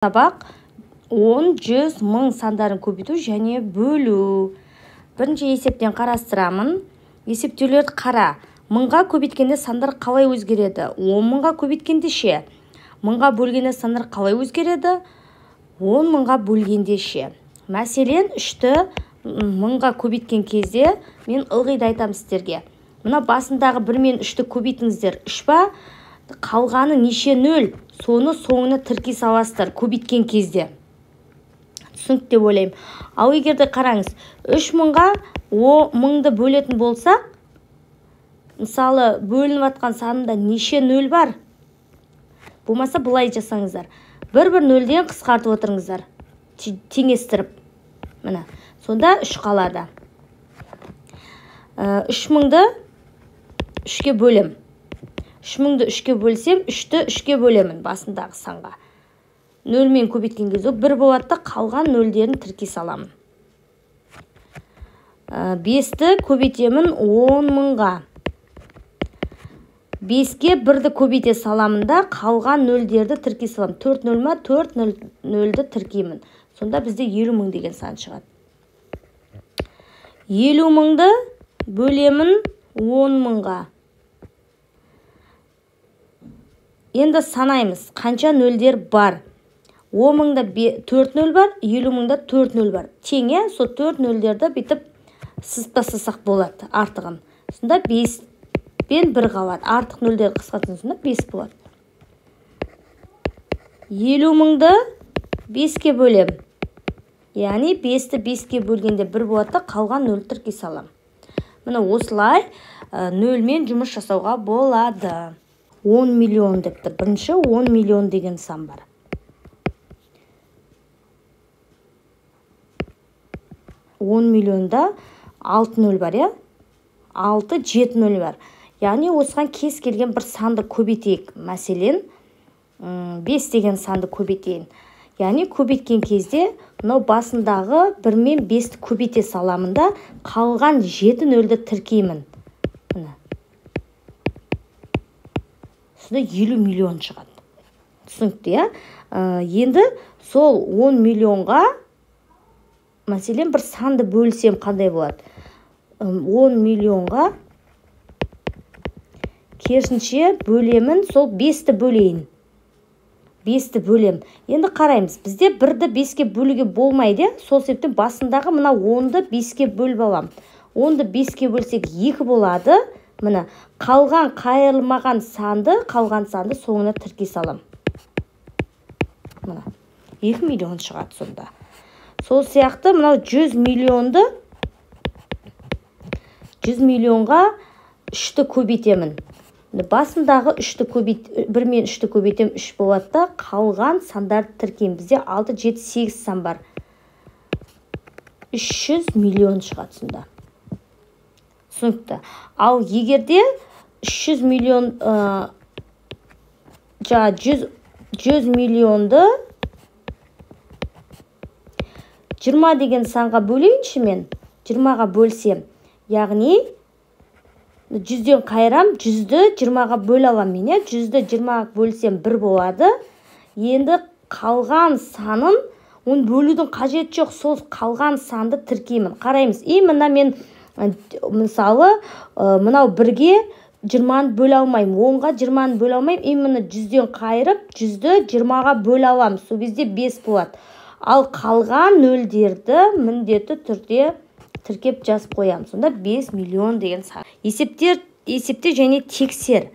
Сабақ 10, 100, 1000 сандарын көбейту және бөлу. Бірінші есептен қарастырамын. Есептеулерді қара. 1000-ға көбейткенде сандар қалай өзгереді? 10.000-ға көбейткенде ше? 1000-ға бөлгенде сандар қалай өзгереді? 10.000-ға бөлгенде ше? Мәселен, 3-ті 1000-ға көбейткен кезде мен ылғи да айтамын сіздерге. Мына басындағы 1 мен 3-ті көбейтіңіздер. 3 ба? Қалғаны неше 0? Соны соңына тіркей саласыздар көбейткен кезде. Түсінікті деп ойлаймын. Ал егерде қараңыз, 3000-ға 1000-ды бөлетін болсақ, мысалы, бөлініп атқан санында неше 0 бар? Болмаса бұлай жасаңыздар. Бір-бір 0-ден қысқартып отырыңыздар. Теңестіріп. Міне, сонда 3 қалады. 3000-ды 3-ке бөлем. 3000-ды 3-ке бөлсем, 3-ті 3-ке бөлемін басындағы санға. 0-мен көбейткен кезде 1 болады, қалған 0-дерін тіркей саламын. 5-ті көбейтемін 10.000-ға. 5-ке 1-ді көбейте саламын да, қалған 0-дерді тіркей саламын. 4 0 ма? 4 0-ді тіркеймін. Сонда бізде 50.000 деген сан шығады. 50.000-ды бөлемін 10.000-ға. Енді санаймыз, қанша 0-дер бар. 10.000-да 4 0 бар, 50.000-да 4 0 бар. Теңе, сол 4 0-дерді бітіп сызып болады артығын. Сонда 5 пен 1 қалады. Артық 0-дер қысқартсын, сонда 5 болады. 50.000-ды 5-ке бөлем. Яғни 5-ті 5-ке бөлгенде 1 болады, қалған 0 тіркей салам. Міне осылай 0-мен жұмыс жасауға болады. 10 миллион деп тұр. Бірінші 10 миллион деген сан бар. 10 миллионда 6 0 бар, я? 6, 7 0 бар. Яғни осыған кез келген бір санды көбейтейік. Мәселен, 5 деген санды көбейтейін. Яғни көбейткен кезде, мынау басындағы 1 мен 5-ті көбейте саламын да, қалған 7 0-ді тіркеймін. Сонда 50 миллион шығады. Түсінікті, я? Енді сол 10 миллионға, мәселен, бір санды бөлсем қандай болады? 10 миллионға керісінше бөлемін, сол 5-ті бөлейін. 5-ті бөлем. Енді қараймыз, бізде 1-ді 5-ке бөлуге болмайды. Сол себептен басындағы мына 10-ды 5-ке бөліп алам. 10-ды 5-ке бөлсек 2 болады. Міне, қалған қайырылмаған санды, қалған санды соңына тіркей салам. Міне, 2 миллион шығады сонда. Сол сияқты мынау 100 миллионды 100 миллионға 3-ті көбейтемін. Басындағы 1 мен 3-ті көбейтем, 3 болады да, қалған сандарды тіркеймін. Бізде 6, 7, 8 сан бар. 300 миллион шығады сонда. Түсінікті. Ал егерде 300 миллион, 100 миллионды 20 деген санға бөлейінші мен. 20-ға бөлсем. Яғни, 100-ден қайрам, 100-ді 20-ға бөл алам мен. 100-ді 20-ға бөлсем 1 болады. Енді қалған санын, оны бөлудің қажет жоқ, сол қалған санды тіркеймін. Қараймыз. Мына мен, мысалы, мынау 1-ге 20-ны бөл алмайым, 10-ға 20-ны бөл алмайым. Мына 100-ден қайырып, 100-ді 20-ға бөл алам. Сол кезде 5 болады. Ал қалған 0-дерді міндетті түрде тіркеп жазып қоям. Сонда 5 миллион деген сан. Есепте және тексер.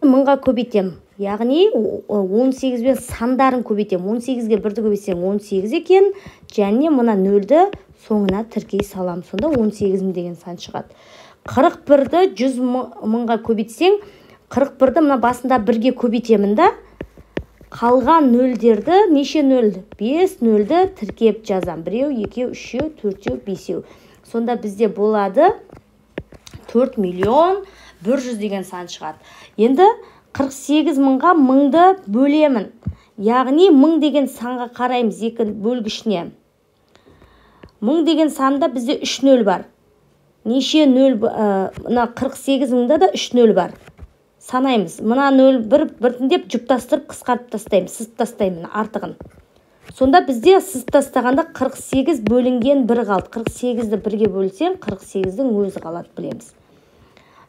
1000-ға көбейтем. Яғни 18-бен сандарын көбейтем. 18-ге 1-ді көбейтсең 18 екен. Және мына 0-ді соңына тіркей салам. Сонда 18 деген сан шығады. 41-ді 100 000-ға көбейтсең, 41-ді мына басында 1-ге көбейтемін да, қалған 0-дерді, неше 0? 5 0-ді тіркеп жазам. 1, 2, 3, 4, 5. Сонда бізде болады 4 миллион 100 деген сан шығады. Енді 48 000-ға 1000-ды бөлемін. Яғни 1000 деген санға қараймыз екі бөлгішіне. 1000 деген санда бізде 3 0 бар. Неше 0? Мына 48 000-да да 3 0 бар. Санаймыз. Мына 0 біртіндеп жұптастырып қысқартып тастаймын, сызып тастаймын артығын. Сонда бізде сызып тастағанда 48 бөлінген 1 қалды. 48-ді 1-ге бөлсең, 48-дің өзі қалады, білеміз.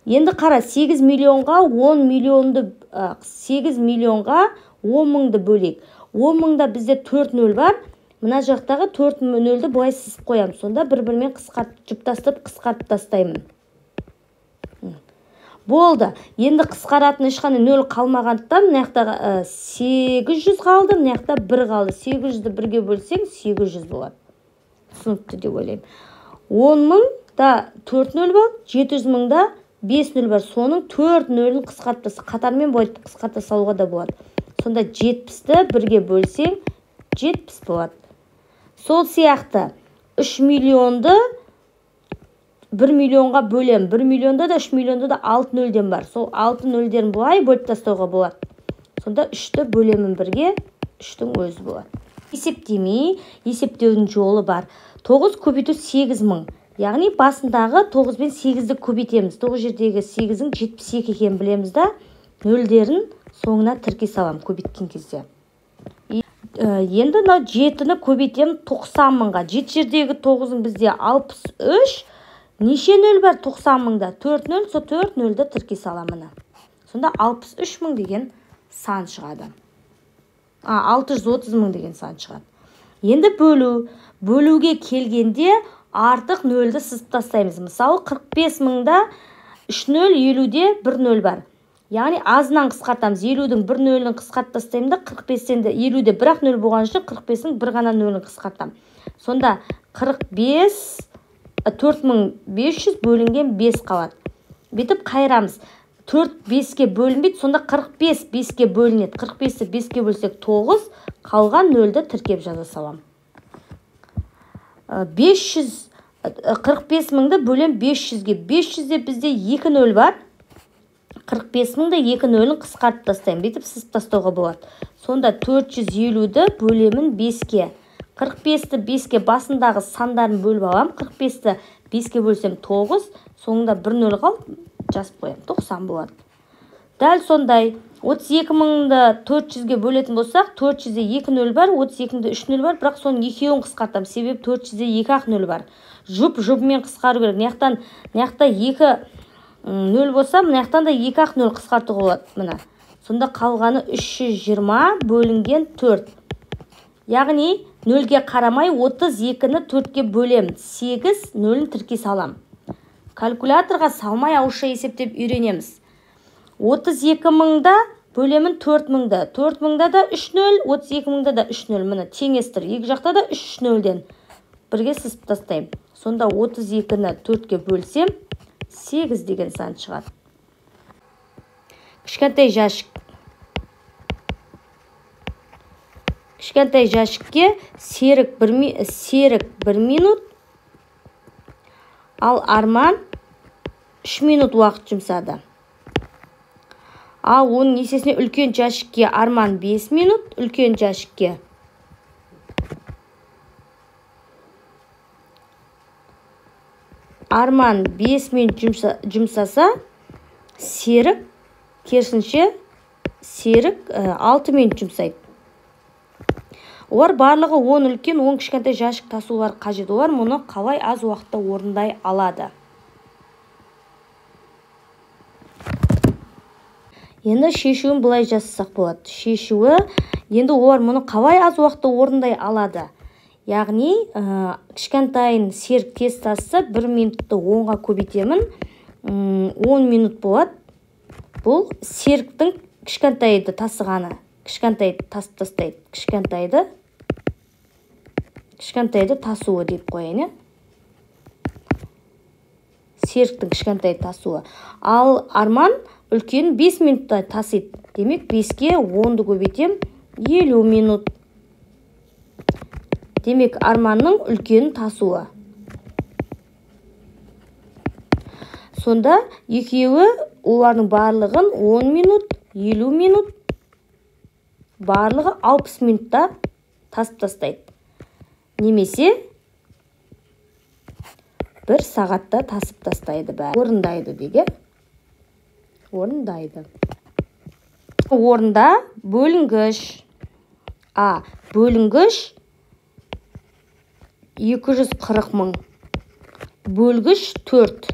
Енді қара, 8 миллионға 10 миллионды 8 миллионға 10 мыңды бөлек. 10 мыңда бізде 4 нөл бар. Мына жақтағы 4 нөлді бұлай сызып қоямын. Сонда бір-бірімен жұптастырып қысқартып тастаймын. Болды. Енді қысқаратын ешқандай нөл қалмағандықтан, мына жақтағы 800 қалды, мына жақта 1 қалды. 800-ді 1-ге бөлсең, 800 болады. Түсінікті деп ойлаймын. 10 мыңда 4 нөл бар, 700 мыңда 5 нөл бар. Соның 4 нөлін қысқартып, қатармен қысқарта салуға да болады. Сонда 70-ді 1-ге бөлсең, 70 болады. Сол сияқты 3 миллионды 1 миллионға бөлем. 1 миллионда да 3 миллионда да 6 нөлден бар. Сол 6 нөлден бұлай бөліп тастауға болады. Сонда 3-ті бөлемін 1-ге, 3-тің өзі болады. Есептемей, есептеудің жолы бар. 9 көбейту 8 мың. Яғни басындағы 9 бен 8-ді көбейтеміз. 9 жердегі 8-ің 72 екен білеміз да, нөлдерін соңына тіркей салам көбейткен кезде. Енді 7-ні көбейтемін 90 мыңға. 7 жердегі 9-ың бізде 63. Неше нөл бар 90 мыңда? 4 нөл, со 4 нөлді тіркей саламын. Сонда 63 мың деген сан шығады. 630 мың деген сан шығады. Енді бөлуге келгенде артық нөлді сызып тастаймыз. Мысалы 45 мыңда 3 нөл, 50-де 1 нөл бар. Яғни азынан қысқартамыз. 50-дің 1 нөлін қысқартып тастаймын да, 45-тен 50-де бірақ нөл болған үшін 45-дің 1 ғана нөлін қысқартам. Сонда 4500 бөлінген 5 қалады. Бетіп қайырамыз. 4 5-ке бөлінбейді, сонда 45 5-ке бөлінеді. 45-ті 5-ке бөлсек 9, қалған нөлді тіркеп жаза салам. 45 мыңды бөлем 500-ге. 500-де бізде 2 нөл бар. 45 мыңда 2 нөлін қысқартып тастаймын. Бетіп сызып тастауға болады. Сонда 450-ді бөлемін 5-ке. 45-ті 5-ке басындағы сандарын бөліп алам. 45-ті 5-ке бөлсем 9, соңында 1 нөл қалып, жазып қоям. 90 болады. Дәл сондай 32 мыңды 400-ге бөлетін болсақ, 400-де 2 нөл бар, 32-де 3 нөл бар, бірақ соның екеуін қысқартам. Себеп 400-де 2-ақ нөл бар. Жұп-жұпымен қысқару керек. Мынаяқта 2 нөл болса, мынаяқтан да 2-ақ нөл қысқартуға болады. Мына. Сонда қалғаны 320 бөлінген 4. Яғни нөлге қарамай 32-ні 4-ке бөлем. 8 нөлін тіркей салам. Калькуляторға салмай ауызша есептеп үйренеміз. 32 мыңда бөлемін 4 мыңда. 4 мыңда да 3 нөл, 32 мыңда да 3 нөл. Міне теңестір. Екі жақта да 3 нөлден бірге сызып тастайым. Сонда 32-ні 4-ке бөлсем, 8 деген сан шығады. Кішкентай жәшікке серік 1 минут, ал Арман 3 минут уақыт жұмсады. Ал оның есесіне үлкен жәшікке Арман 5 минут, үлкен жәшікке Арман 5 минут жұмсаса, серік, керісінше серік 6 минут жұмсайды. Олар барлығы 10 үлкен, 10 кішкентай жәшік тасулар қажет. Олар мұны қалай аз уақытта орындай алады. Енді шешуін бұлай жасасақ болады. Шешуі, енді олар мұны қалай аз уақытта орындай алады. Яғни, кішкентайын серік тез тасса, 1 минутты 10-ға көбейтемін, 10 минут болады. Бұл серіктің кішкентайды тасығаны. Кішкентайды тасып тастайды. Кішкентайды тасуы деп қойын. Серіктің кішкентайды тасуы. Ал Арман үлкен 5 минутта тасиды. Демек 5-ке 10-ды көбейтем, 50 минут. Демек Арманның үлкен тасуы. Сонда екеуі олардың барлығын 10 минут, 50 минут, барлығы 60 минутта тасып тастайды. Немесе 1 сағатта тасып тастайды бәрі. Орындайды деге. Орында бөлінгіш А. Бөлінгіш 240 мың. Бөлгіш 4.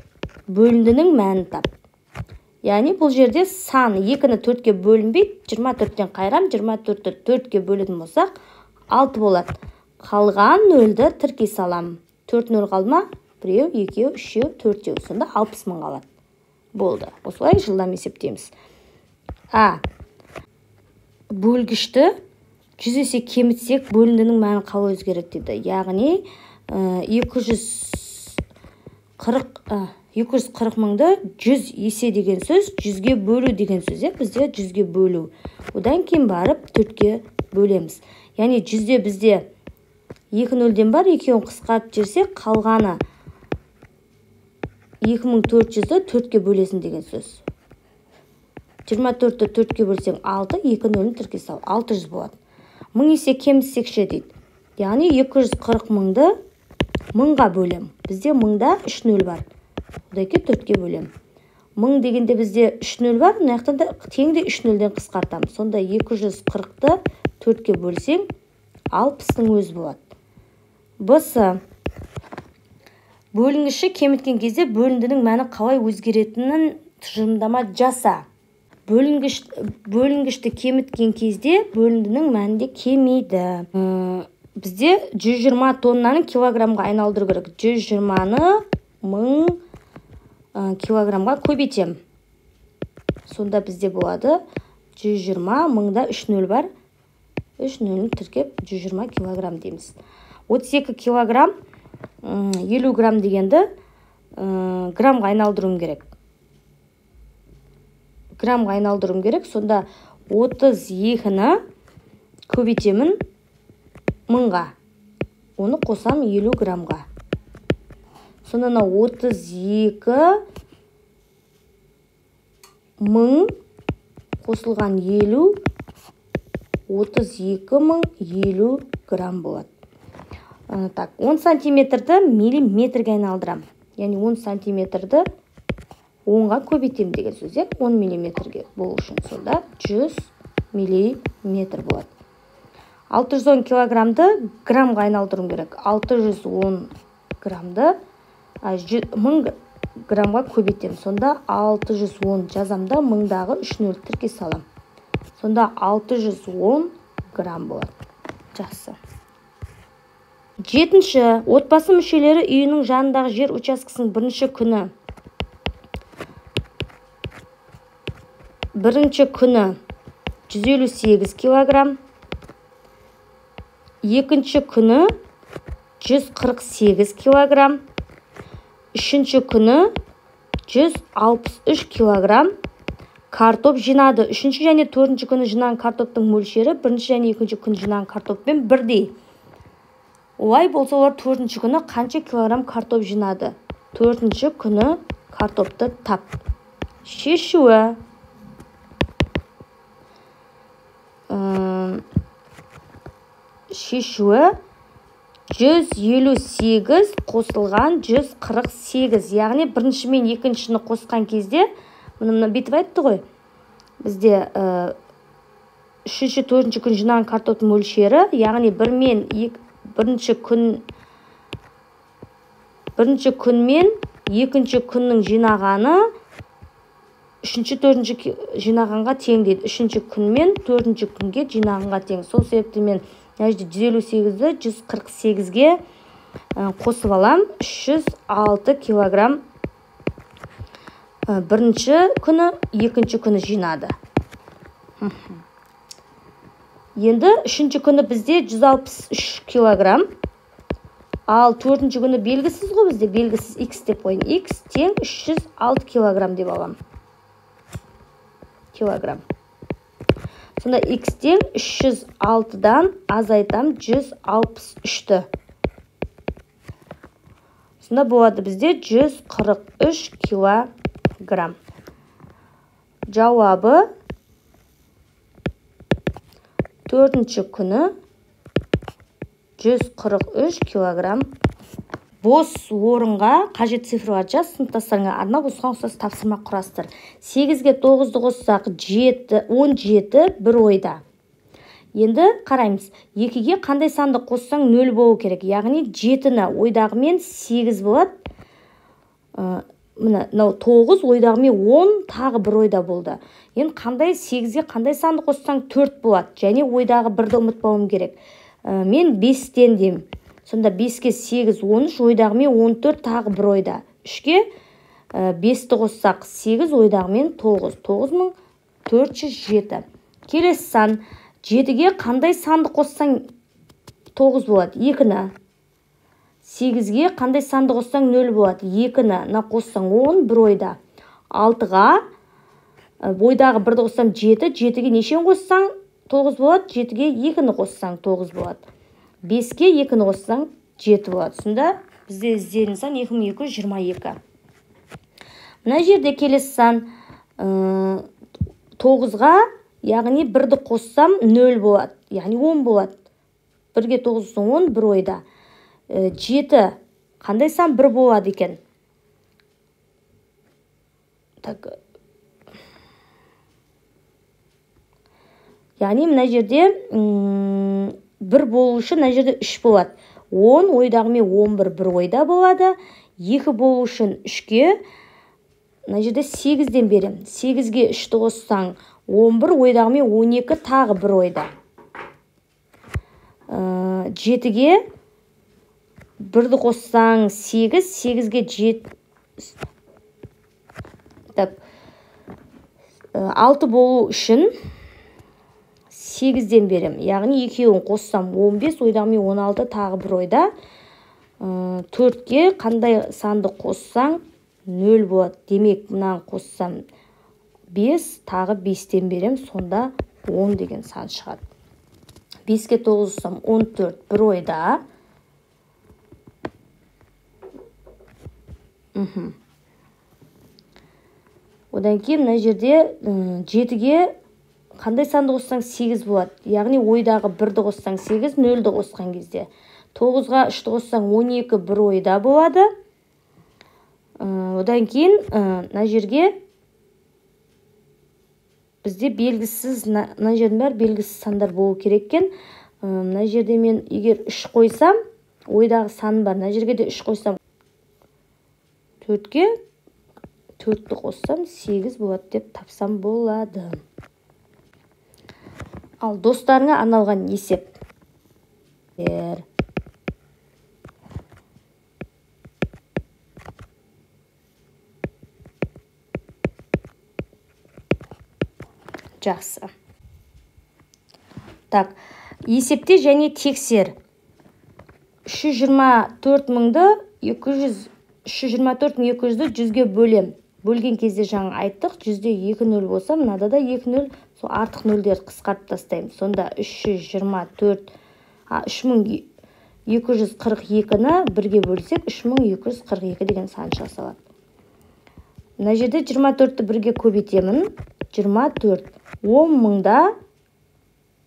Бөліндінің мәнін тап. Яғни бұл жерде сан 2-ні 4-ке бөлінбейді. 24-тен қайрам, 24-ті 4-ке бөлетін болсақ, 6 болады. Қалған 0-ді тіркей салам. 4 0 қалма, 1, 2, 3, 4. Сонда 60 мың қалады. Болды. Осылай жылдам есептейміз. А. Бөлгішті 100 есе кемітсек, бөліндінің мәні қалай өзгереді дейді. Яғни 240 мыңды 100 есе деген сөз, 100-ге бөлу деген сөз. Бізде 100-ге бөлу. Одан кейін барып 4-ке бөлеміз. Яғни 100-де бізде 2 0-ден бар, 2-ін қысқартып жерсек, қалғаны 2400-ді 4-ке бөлесін деген сөз. 24-ті 4-ке бөлсең 6, 2 0-ні тіркей сал, 600 болады. 1000 есе кемітсекші дейді. Яғни 240 мыңды 1000-ға бөлем. Бізде 1000-да 3 0 бар. Одаке 4-ке бөлем. 1000 дегенде бізде 3 0 бар, мұнаяқтан да теңде 3 0-ден қысқартам. Сонда 240-ті 4-ке бөлсең 60-ның өзі болады. Бұсы. Бөлінгіші кеміткен кезде бөліндінің мәні қалай өзгеретінін тұжырымдама жаса. Бөлінгішті кеміткен кезде бөліндінің мәнінде кемейді. Бізде 120 тоннаны килограммға айналдыру керек. 120-ны 1000 килограммға көбейтем. Сонда бізде болады 120, 1000-да 3 0 бар. 3 0-ні тіркеп 120 килограмм дейміз. 32 килограмм 50 грамм дегенді граммға айналдыруым керек. Граммға айналдыруым керек. Сонда 32-ні көбейтемін 1000-ға. Оны қосам 50 граммға. Сонда 32 мың қосылған 50, 32 мың 50 грамм болады. Так, 10 сантиметрді миллиметрге айналдырам. Яғни 10 сантиметрді 10-ға көбейтем деген сөз. 10 миллиметрге болу үшін. Сонда 100 миллиметр болады. 610 килограммды граммға айналдырым керек. 610 граммды 1000 граммға көбейтем. Сонда 610 жазамда 1000-дағы 3 0 тіркей салам. Сонда 610 грамм болады. Жақсы. 7-ші. Отбасы мүшелері үйінің жанындағы жер учаскесінің бірінші күні 158 килограмм, екінші күні 148 килограмм, үшінші күні 163 килограмм картоп жинады. Үшінші және төртінші күні жинаған картоптың мөлшері бірінші және екінші күні жинаған картоппен бірдей. Олай болса, олар төртінші күні қанша килограмм картоп жинады? Төртінші күні картопты тап. Шешуі. Шешуі 158 қосылған 148. Яғни бірінші мен екіншіні қосқан кезде, мұны бетіп айтты ғой. Бізде үшінші, төртінші күн жинаған картоптың мөлшері, яғни бірінші күн мен екінші күннің жинағаны үшінші, төртінші жинағанға тең дейді. Үшінші күн мен төртінші күнге жинағанға тең. Сол себепті мен 158-ді 148-ге қосып алам. 306 килограмм бірінші күні, екінші күні жинады. Енді үшінші күні бізде 163 килограмм. Ал төртінші күні белгісіз ғой, бізде белгісіз x деп қойын. X тең 306 килограмм деп алам. Килограмм. Сонда x тең 306-дан азайтам 163-ті. Сонда болады бізде 143 килограмм. Жауабы төртінші күні 143 килограмм. Бос орынға қажет цифрлар жаз, сыныптастарыңа арнап осыған ұқсас тапсырма құрастыр. 8-ге 9-ды қоссақ 17, бір ойда. Енді қараймыз. 2-ге қандай санды қоссаң 0 болу керек. Яғни 7-ні ойдағымен 8 болады. Мына 9, ойдағымен 10, тағы бір ойда болды. Енді қандай 8-ге қандай санды қоссаң 4 болады. Және ойдағы 1-ді ұмытпауым керек. Мен 5-тен деймін. Сонда 5-ке 8, 13, ойдағымен 14, тағы бір ойда. 3-ге 5-ті қоссақ 8, ойдағымен 9. 9407. Келесі сан. 7-ге қандай санды қоссаң 9 болады? 2-ні. 8-ге қандай санды қоссаң 0 болады? 2-ні. Қоссаң 10, бір ойда. 6-ға ойдағы 1-ді қоссаң 7. 7-ге нешен қоссаң 9 болады? 7-ге 2-ні қоссаң 9 болады. 5-ге 2-ні қоссаң 7 болады. Сонда бізде іздеген сан 2222. Мына жерде келесі сан 9-ға, яғни 1-ді қоссам 0 болады. Яғни 10 болады. 1-ге 9 10, бір ойда. 7 қандай сан 1 болады екен? Так. Яғни мына жерде 1 болу үшін мына жерде 3 болады. 10 ойдағымен 11 бір ойда болады. 2 болу үшін 3-ге мына жерде 8-ден берем. 8-ге 3-ті қоссаң 11, ойдағымен 12, тағы бір ойда. 7-ге 1-ді қоссаң 8, 8-ге 6 болу үшін 8-ден берем. Яғни 2-ін қоссам 15, ойдағымен 16, тағы бір ойда. 4-ге қандай санды қоссаң 0 болады. Демек, мұнан қоссам 5, тағы 5-тен берем. Сонда 10 деген сан шығады. 5-ге 9 қоссам 14, бір ойда. Одан кейін мына жерде 7-ге қандай санды қоссаң 8 болады. Яғни ойдағы 1-ді қоссаң 8, 0-ді қосқан кезде. 9-ға 3-ті қоссаң 12, бір ойда болады. Одан кейін мына жерге бізде белгісіз, мына жердің бәрі белгісіз сандар болу кереккен. Мына жерде мен егер 3 қойсам, ойдағы сан бар. Мына жерге де 3 қойсам 4-ге 4-ті қоссам 8 болады деп тапсам болады. Ал достарыңа арналған есеп. Жақсы. Так, есепте және тексер. 324.200-ді 100-ге бөлем. Бөлген кезде жаңа айттық, 100-де 2 0 болса, мынада да 2 0, сол артық нөлдерді қысқартып тастаймын. Сонда 3242-ні 1-ге бөлсек, 3242 деген сан жасалады. Мына жерде 24-ті 1-ге көбейтемін. 24. 10.000-да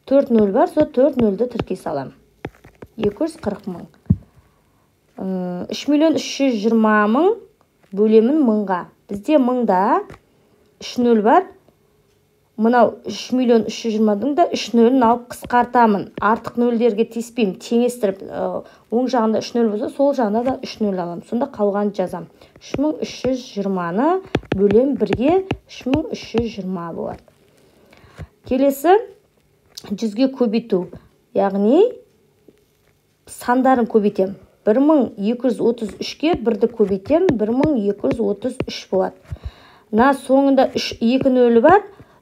4 0 бар, сол 4 0-ді тіркей салам. 240.000. 3.320.000 бөлемін 1000-ға. Бізде 1000-да 3 0 бар. Мынау 3.320.000-дің да 3 0-ін алып қысқартамын. Артық нөлдерге теспеймін, теңестіріп, оң жағында 3 0 болса, сол жағында да 3 0 аламын. Сонда қалғанды жазам. 3320-ны бөлем 1-ге 3320 болады. Келесі 100-ге көбейту. Яғни сандарын көбейтем. 1233-ге 1-ді көбейтем, 1233 болады. Мына соңында 2 0 бар,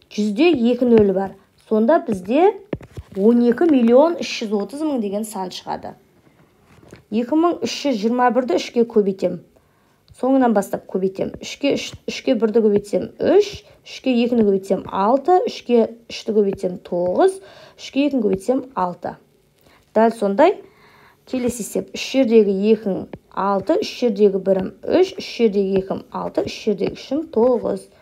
100-де 2 0 бар. Сонда бізде 12.330.000 деген сан шығады. 2321-ді 3-ге көбейтем. Соңынан бастап көбейтем. 3-ге 1-ді көбейтсем 3, 3-ге 2-ні көбейтсем 6, 3-ге 3-ті көбейтсем 9, 3-ге 2-ні көбейтсем 6. Дәл сондай келесі есеп. 3 жердегі 2-ң 6, 3 жердегі 1-ім 3, 3 жердегі 2-ім 6, 3 жердегі 3-ім 9.